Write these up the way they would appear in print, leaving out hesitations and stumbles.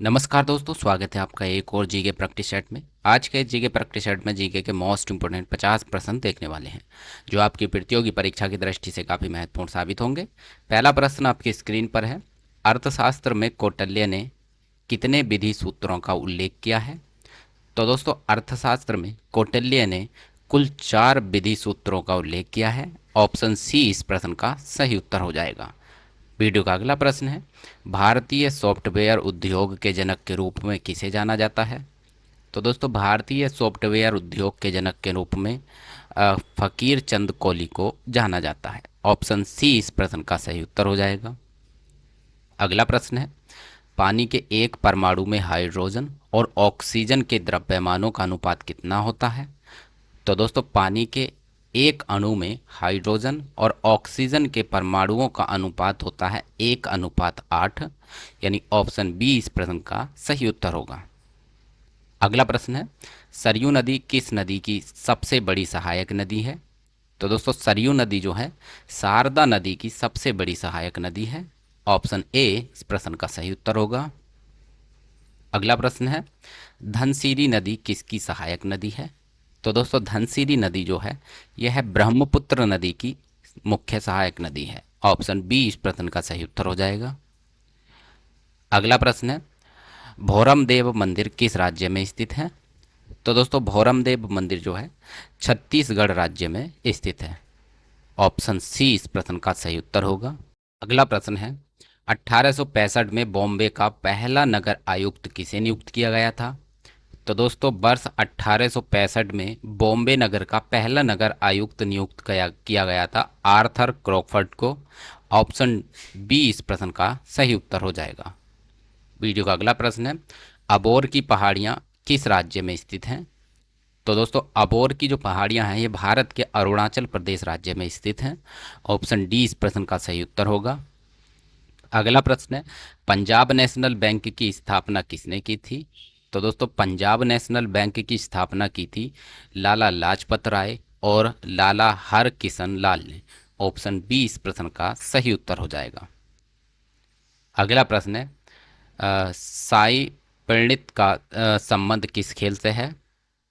नमस्कार दोस्तों, स्वागत है आपका एक और जीके प्रैक्टिस सेट में। आज के जीके प्रैक्टिस सेट में जीके के मोस्ट इंपोर्टेंट 50 प्रश्न देखने वाले हैं, जो आपकी प्रतियोगी परीक्षा की दृष्टि से काफ़ी महत्वपूर्ण साबित होंगे। पहला प्रश्न आपकी स्क्रीन पर है। अर्थशास्त्र में कौटिल्य ने कितने विधि सूत्रों का उल्लेख किया है? तो दोस्तों, अर्थशास्त्र में कौटिल्य ने कुल 4 विधि सूत्रों का उल्लेख किया है। ऑप्शन सी इस प्रश्न का सही उत्तर हो जाएगा। वीडियो का अगला प्रश्न है, भारतीय सॉफ्टवेयर उद्योग के जनक के रूप में किसे जाना जाता है? तो दोस्तों, भारतीय सॉफ्टवेयर उद्योग के जनक के रूप में फकीर चंद कोहली को जाना जाता है। ऑप्शन सी इस प्रश्न का सही उत्तर हो जाएगा। अगला प्रश्न है, पानी के एक परमाणु में हाइड्रोजन और ऑक्सीजन के द्रव्यमानों का अनुपात कितना होता है? तो दोस्तों, पानी के एक अणु में हाइड्रोजन और ऑक्सीजन के परमाणुओं का अनुपात होता है 1:8, यानी ऑप्शन बी इस प्रश्न का सही उत्तर होगा। अगला प्रश्न है, सरयू नदी किस नदी की सबसे बड़ी सहायक नदी है? तो दोस्तों, सरयू नदी जो है शारदा नदी की सबसे बड़ी सहायक नदी है। ऑप्शन ए इस प्रश्न का सही उत्तर होगा। अगला प्रश्न है, धनसिरी नदी किसकी सहायक नदी है? तो दोस्तों, धनसिरी नदी जो है यह है ब्रह्मपुत्र नदी की मुख्य सहायक नदी है। ऑप्शन बी इस प्रश्न का सही उत्तर हो जाएगा। अगला प्रश्न है, भौरम देव मंदिर किस राज्य में स्थित है? तो दोस्तों, भौरम देव मंदिर जो है छत्तीसगढ़ राज्य में स्थित है। ऑप्शन सी इस प्रश्न का सही उत्तर होगा। अगला प्रश्न है, 1865 में बॉम्बे का पहला नगर आयुक्त किसे नियुक्त किया गया था? तो दोस्तों, वर्ष 1865 में बॉम्बे नगर का पहला नगर आयुक्त नियुक्त किया गया था आर्थर क्रॉफर्ड को। ऑप्शन बी इस प्रश्न का सही उत्तर हो जाएगा। वीडियो का अगला प्रश्न है, अबोर की पहाड़ियाँ किस राज्य में स्थित हैं? तो दोस्तों, अबोर की जो पहाड़ियाँ हैं ये भारत के अरुणाचल प्रदेश राज्य में स्थित हैं। ऑप्शन डी इस प्रश्न का सही उत्तर होगा। अगला प्रश्न है, पंजाब नेशनल बैंक की स्थापना किसने की थी? तो दोस्तों, पंजाब नेशनल बैंक की स्थापना की थी लाला लाजपत राय और लाला हरकिशन लाल ने। ऑप्शन बी इस प्रश्न का सही उत्तर हो जाएगा। अगला प्रश्न है, साई प्रणीत का संबंध किस खेल से है?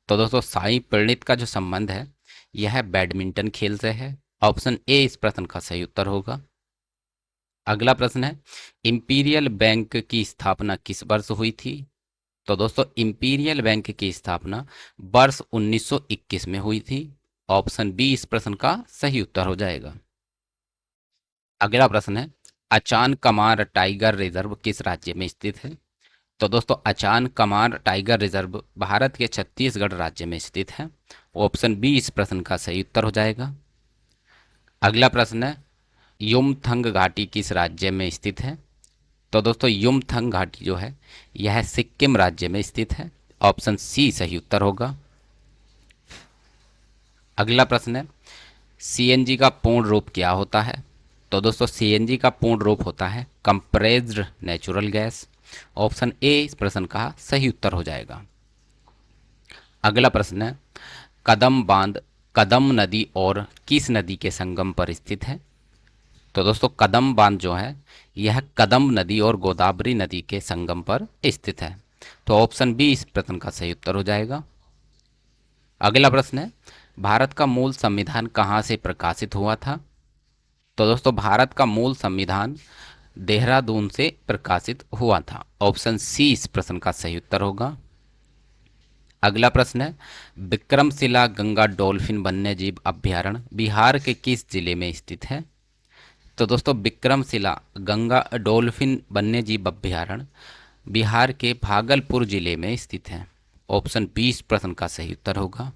तो दोस्तों, साई प्रणीत का जो संबंध है यह बैडमिंटन खेल से है। ऑप्शन ए इस प्रश्न का सही उत्तर होगा। अगला प्रश्न है, इंपीरियल बैंक की स्थापना किस वर्ष हुई थी? तो दोस्तों, इंपीरियल बैंक की स्थापना वर्ष 1921 में हुई थी। ऑप्शन बी इस प्रश्न का सही उत्तर हो जाएगा। अगला प्रश्न है, अचान कमार टाइगर रिजर्व किस राज्य में स्थित है? तो दोस्तों, अचान कमार टाइगर रिजर्व भारत के छत्तीसगढ़ राज्य में स्थित है। ऑप्शन बी इस प्रश्न का सही उत्तर हो जाएगा। अगला प्रश्न है, युमथंग घाटी किस राज्य में स्थित है? तो दोस्तों, युमथंग घाटी जो है यह सिक्किम राज्य में स्थित है। ऑप्शन सी सही उत्तर होगा। अगला प्रश्न है, सीएनजी का पूर्ण रूप क्या होता है? तो दोस्तों, सीएनजी का पूर्ण रूप होता है compressed natural gas. Option A इस प्रश्न का सही उत्तर हो जाएगा। अगला प्रश्न है, कदम बांध कदम नदी और किस नदी के संगम पर स्थित है? तो दोस्तों, कदम बांध जो है यह कदम नदी और गोदावरी नदी के संगम पर स्थित है। तो ऑप्शन बी इस प्रश्न का सही उत्तर हो जाएगा। अगला प्रश्न है, भारत का मूल संविधान कहाँ से प्रकाशित हुआ था? तो दोस्तों, भारत का मूल संविधान देहरादून से प्रकाशित हुआ था। ऑप्शन सी इस प्रश्न का सही उत्तर होगा। अगला प्रश्न है, विक्रमशिला गंगा डॉल्फिन वन्यजीव अभ्यारण्य बिहार के किस जिले में स्थित है? तो दोस्तों, विक्रमशिला गंगा डॉल्फिन वन्यजीव अभ्यारण्य बिहार के भागलपुर जिले में स्थित है। ऑप्शन बी इस प्रश्न का सही उत्तर होगा।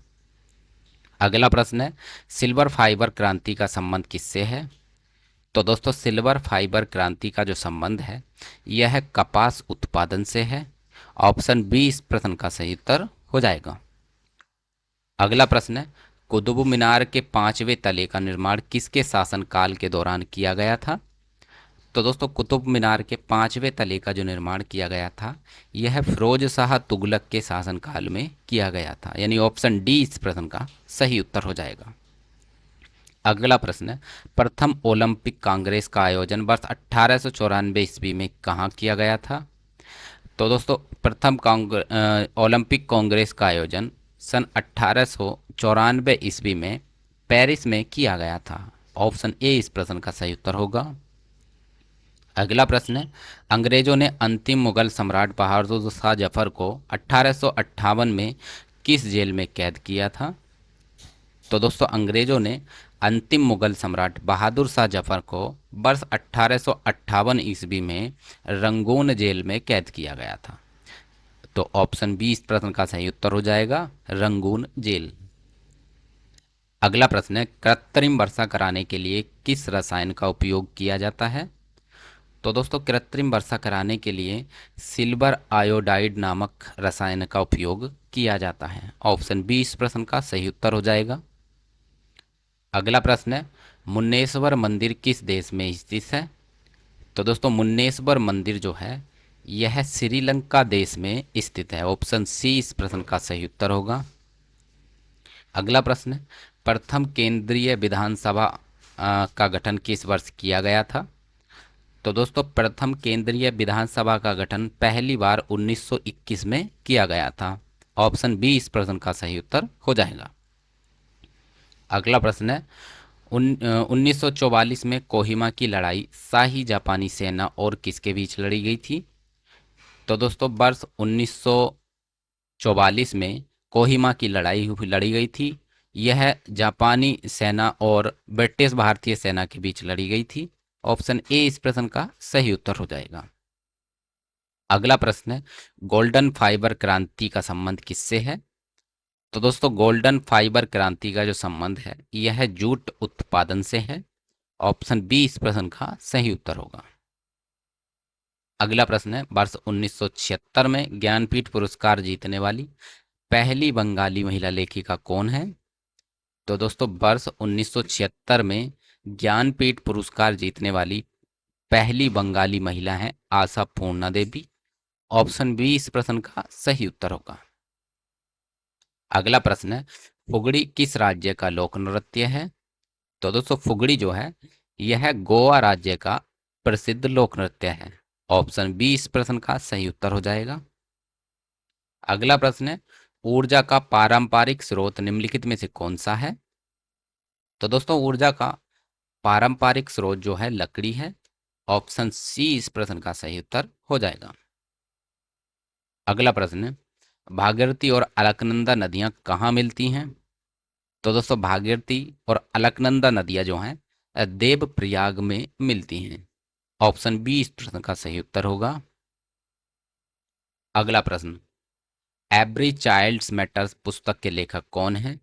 अगला प्रश्न है, सिल्वर फाइबर क्रांति का संबंध किससे है? तो दोस्तों, सिल्वर फाइबर क्रांति का जो संबंध है यह कपास उत्पादन से है। ऑप्शन बी इस प्रश्न का सही उत्तर हो जाएगा। अगला प्रश्न है, कुतुब मीनार के 5वें तले का निर्माण किसके शासनकाल के दौरान किया गया था? तो दोस्तों, कुतुब मीनार के 5वें तले का जो निर्माण किया गया था यह फिरोज शाह तुगलक के शासनकाल में किया गया था, यानी ऑप्शन डी इस प्रश्न का सही उत्तर हो जाएगा। अगला प्रश्न है, प्रथम ओलंपिक कांग्रेस का आयोजन वर्ष 1894 ईस्वी में कहाँ किया गया था? तो दोस्तों प्रथम ओलंपिक कांग्रेस का आयोजन सन 1894 ईस्वी में पेरिस में किया गया था। ऑप्शन ए इस प्रश्न का सही उत्तर होगा। अगला प्रश्न है, अंग्रेजों ने अंतिम मुगल सम्राट बहादुर शाह जफर को 1858 में किस जेल में कैद किया था? तो दोस्तों अंग्रेजों ने अंतिम मुगल सम्राट बहादुर शाह जफर को वर्ष 1858 ईस्वी में रंगून जेल में कैद किया गया था। तो ऑप्शन बी इस प्रश्न का सही उत्तर हो जाएगा, रंगून जेल। अगला प्रश्न है, कृत्रिम वर्षा कराने के लिए किस रसायन का उपयोग किया जाता है? तो दोस्तों कृत्रिम वर्षा कराने के लिए सिल्वर आयोडाइड नामक रसायन का उपयोग किया जाता है। ऑप्शन बी इस प्रश्न का सही उत्तर हो जाएगा। अगला प्रश्न है, मुन्नेश्वर मंदिर किस देश में स्थित है? तो दोस्तों मुन्नेश्वर मंदिर जो है यह श्रीलंका देश में स्थित है। ऑप्शन सी इस प्रश्न का सही उत्तर होगा। अगला प्रश्न है, प्रथम केंद्रीय विधानसभा का गठन किस वर्ष किया गया था? तो दोस्तों प्रथम केंद्रीय विधानसभा का गठन पहली बार 1921 में किया गया था। ऑप्शन बी इस प्रश्न का सही उत्तर हो जाएगा। अगला प्रश्न है, 1944 में कोहिमा की लड़ाई शाही जापानी सेना और किसके बीच लड़ी गई थी? तो दोस्तों वर्ष 1944 में कोहिमा की लड़ी गई थी। यह जापानी सेना और ब्रिटिश भारतीय सेना के बीच लड़ी गई थी। ऑप्शन ए इस प्रश्न का सही उत्तर हो जाएगा। अगला प्रश्न है, गोल्डन फाइबर क्रांति का संबंध किससे है? तो दोस्तों गोल्डन फाइबर क्रांति का जो संबंध है यह जूट उत्पादन से है। ऑप्शन बी इस प्रश्न का सही उत्तर होगा। अगला प्रश्न है, वर्ष 1976 में ज्ञानपीठ पुरस्कार जीतने वाली पहली बंगाली महिला लेखिका कौन है? तो दोस्तों वर्ष 1976 में ज्ञानपीठ पुरस्कार जीतने वाली पहली बंगाली महिला है आशा पूर्णा देवी। ऑप्शन बी इस प्रश्न का सही उत्तर होगा। अगला प्रश्न है, फुगड़ी किस राज्य का लोक नृत्य है? तो दोस्तों फुगड़ी जो है यह गोवा राज्य का प्रसिद्ध लोक नृत्य है। ऑप्शन बी इस प्रश्न का सही उत्तर हो जाएगा। अगला प्रश्न है, ऊर्जा का पारंपरिक स्रोत निम्नलिखित में से कौन सा है? तो दोस्तों ऊर्जा का पारंपरिक स्रोत जो है लकड़ी है। ऑप्शन सी इस प्रश्न का सही उत्तर हो जाएगा। अगला प्रश्न है, भागीरथी और अलकनंदा नदियां कहाँ मिलती हैं? तो दोस्तों भागीरथी और अलकनंदा नदियां जो हैं देवप्रयाग में मिलती हैं। ऑप्शन बी इस प्रश्न का सही उत्तर होगा। अगला प्रश्न, एवरी चाइल्ड्स मैटर्स पुस्तक के लेखक कौन है?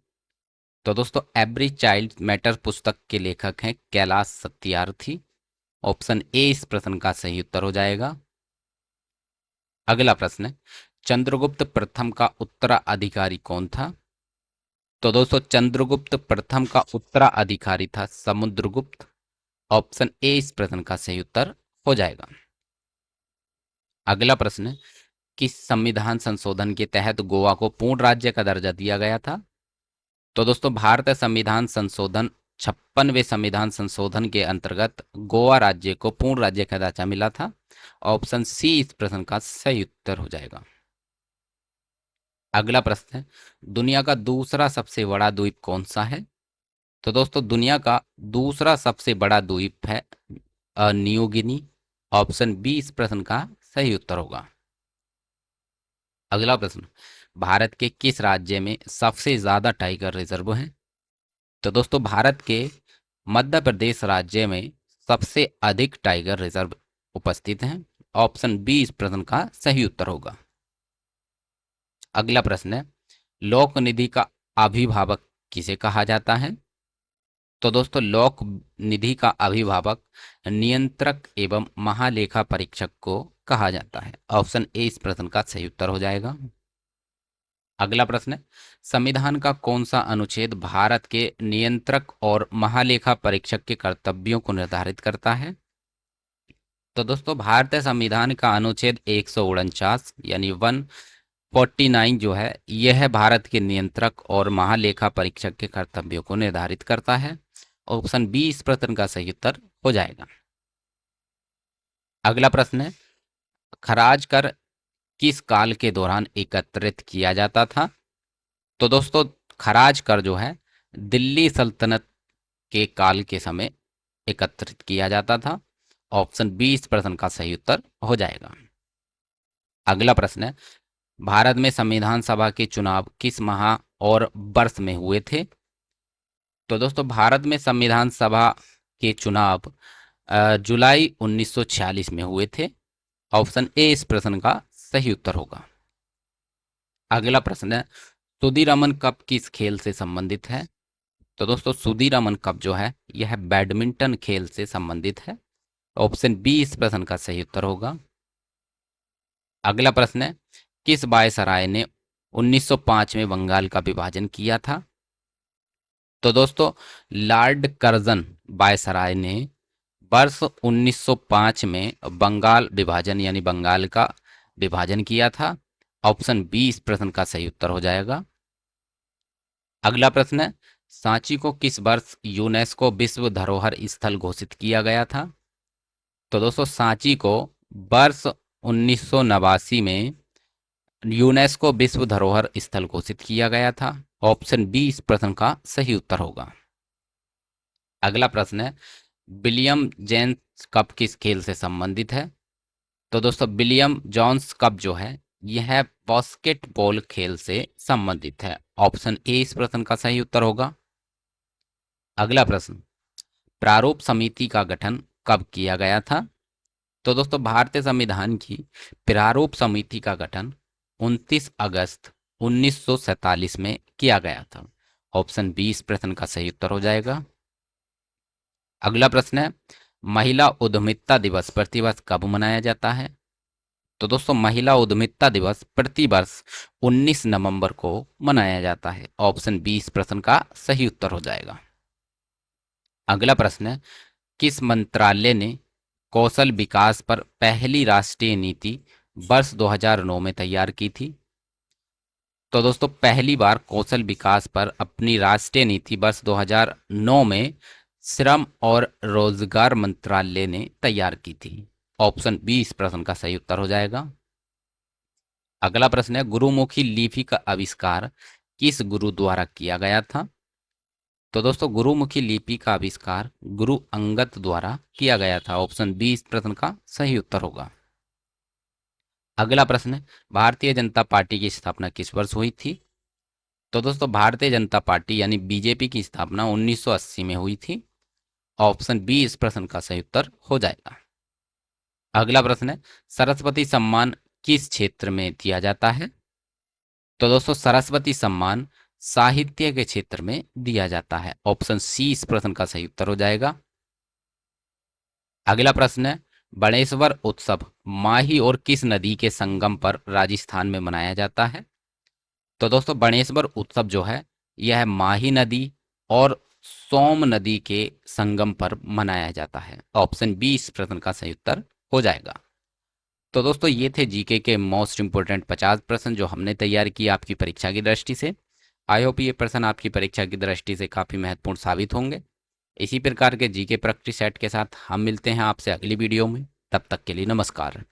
तो दोस्तों एवरी चाइल्ड मैटर पुस्तक के लेखक हैं कैलाश सत्यार्थी। ऑप्शन ए इस प्रश्न का सही उत्तर हो जाएगा। अगला प्रश्न है, चंद्रगुप्त प्रथम का उत्तराधिकारी कौन था? तो दोस्तों चंद्रगुप्त प्रथम का उत्तराधिकारी था समुद्रगुप्त। ऑप्शन ए इस प्रश्न का सही उत्तर हो जाएगा। अगला प्रश्न है, किस संविधान संशोधन के तहत गोवा को पूर्ण राज्य का दर्जा दिया गया था? तो दोस्तों भारतीय संविधान संशोधन 56वें संविधान संशोधन के अंतर्गत गोवा राज्य को पूर्ण राज्य का दर्जा मिला था। ऑप्शन सी इस प्रश्न का सही उत्तर हो जाएगा। अगला प्रश्न है, दुनिया का दूसरा सबसे बड़ा द्वीप कौन सा है? तो दोस्तों दुनिया का दूसरा सबसे बड़ा द्वीप है न्यू गिनी। ऑप्शन बी इस प्रश्न का सही उत्तर होगा। अगला प्रश्न, भारत के किस राज्य में सबसे ज्यादा टाइगर रिजर्व हैं? तो दोस्तों भारत के मध्य प्रदेश राज्य में सबसे अधिक टाइगर रिजर्व उपस्थित हैं। ऑप्शन बी इस प्रश्न का सही उत्तर होगा। अगला प्रश्न है, लोक निधि का अभिभावक किसे कहा जाता है? तो दोस्तों लोक निधि का अभिभावक नियंत्रक एवं महालेखा परीक्षक को कहा जाता है। ऑप्शन ए इस प्रश्न का सही उत्तर हो जाएगा। अगला प्रश्न है, संविधान का कौन सा अनुच्छेद भारत के नियंत्रक और महालेखा परीक्षक के कर्तव्यों को निर्धारित करता है? तो दोस्तों भारतीय संविधान का अनुच्छेद 149 यानी 149 जो है यह भारत के नियंत्रक और महालेखा परीक्षक के कर्तव्यों को निर्धारित करता है। ऑप्शन बी इस प्रश्न का सही उत्तर हो जाएगा। अगला प्रश्न है, खराज कर किस काल के दौरान एकत्रित किया जाता था? तो दोस्तों खराज कर जो है दिल्ली सल्तनत के काल के समय एकत्रित किया जाता था। ऑप्शन बी इस प्रश्न का सही उत्तर हो जाएगा। अगला प्रश्न है, भारत में संविधान सभा के चुनाव किस माह और वर्ष में हुए थे? तो दोस्तों भारत में संविधान सभा के चुनाव जुलाई 1946 में हुए थे। ऑप्शन ए इस प्रश्न का सही उत्तर होगा। अगला प्रश्न है, सुदीरमन कप किस खेल से संबंधित है? तो दोस्तों सुदीरमन कप जो है यह बैडमिंटन खेल से संबंधित है। ऑप्शन बी इस प्रश्न का सही उत्तर होगा। अगला प्रश्न है, किस वायसराय ने 1905 में बंगाल का विभाजन किया था? तो दोस्तों लॉर्ड कर्जन वायसराय ने वर्ष 1905 में बंगाल विभाजन यानी बंगाल का विभाजन किया था। ऑप्शन बी इस प्रश्न का सही उत्तर हो जाएगा। अगला प्रश्न है, सांची को किस वर्ष यूनेस्को विश्व धरोहर स्थल घोषित किया गया था? तो दोस्तों सांची को वर्ष 1989 में यूनेस्को विश्व धरोहर स्थल घोषित किया गया था। ऑप्शन बी इस प्रश्न का सही उत्तर होगा। अगला प्रश्न है, विलियम जेम्स कप किस खेल से संबंधित है? तो दोस्तों विलियम जॉन्स कप जो है यह बास्केटबॉल खेल से संबंधित है। ऑप्शन ए इस प्रश्न का सही उत्तर होगा। अगला प्रश्न, प्रारूप समिति का गठन कब किया गया था? तो दोस्तों भारतीय संविधान की प्रारूप समिति का गठन 29 अगस्त 1947 में किया गया था। ऑप्शन बी इस प्रश्न का सही उत्तर हो जाएगा। अगला प्रश्न है, महिला उद्यमिता दिवस प्रतिवर्ष कब मनाया जाता है? तो दोस्तों महिला उद्यमिता दिवस प्रतिवर्ष 19 नवंबर को मनाया जाता है। ऑप्शन बी इस प्रश्न का सही उत्तर हो जाएगा। अगला प्रश्न है, किस मंत्रालय ने कौशल विकास पर पहली राष्ट्रीय नीति वर्ष 2009 में तैयार की थी? तो दोस्तों पहली बार कौशल विकास पर अपनी राष्ट्रीय नीति वर्ष 2009 में श्रम और रोजगार मंत्रालय ने तैयार की थी। ऑप्शन बी इस प्रश्न का सही उत्तर हो जाएगा। अगला प्रश्न है, गुरुमुखी लिपि का आविष्कार किस गुरु द्वारा किया गया था? तो दोस्तों गुरुमुखी लिपि का आविष्कार गुरु अंगद द्वारा किया गया था। ऑप्शन बी इस प्रश्न का सही उत्तर होगा। अगला प्रश्न है, भारतीय जनता पार्टी की स्थापना किस वर्ष हुई थी? तो दोस्तों भारतीय जनता पार्टी यानी बीजेपी की स्थापना 1980 में हुई थी। ऑप्शन बी इस प्रश्न का सही उत्तर हो जाएगा। अगला प्रश्न है, सरस्वती सम्मान किस क्षेत्र में दिया जाता है? तो दोस्तों सरस्वती सम्मान साहित्य के क्षेत्र में दिया जाता है। ऑप्शन सी इस प्रश्न का सही उत्तर हो जाएगा। अगला प्रश्न है, बणेश्वर उत्सव माही और किस नदी के संगम पर राजस्थान में मनाया जाता है? तो दोस्तों बणेश्वर उत्सव जो है यह माही नदी और सोम नदी के संगम पर मनाया जाता है। ऑप्शन बी इस प्रश्न का सही उत्तर हो जाएगा। तो दोस्तों ये थे जीके के मोस्ट इंपोर्टेंट 50 प्रश्न जो हमने तैयार किए आपकी परीक्षा की दृष्टि से। आई होप ये प्रश्न आपकी परीक्षा की दृष्टि से काफ़ी महत्वपूर्ण साबित होंगे। इसी प्रकार के जीके प्रैक्टिस सेट के साथ हम मिलते हैं आपसे अगली वीडियो में। तब तक के लिए नमस्कार।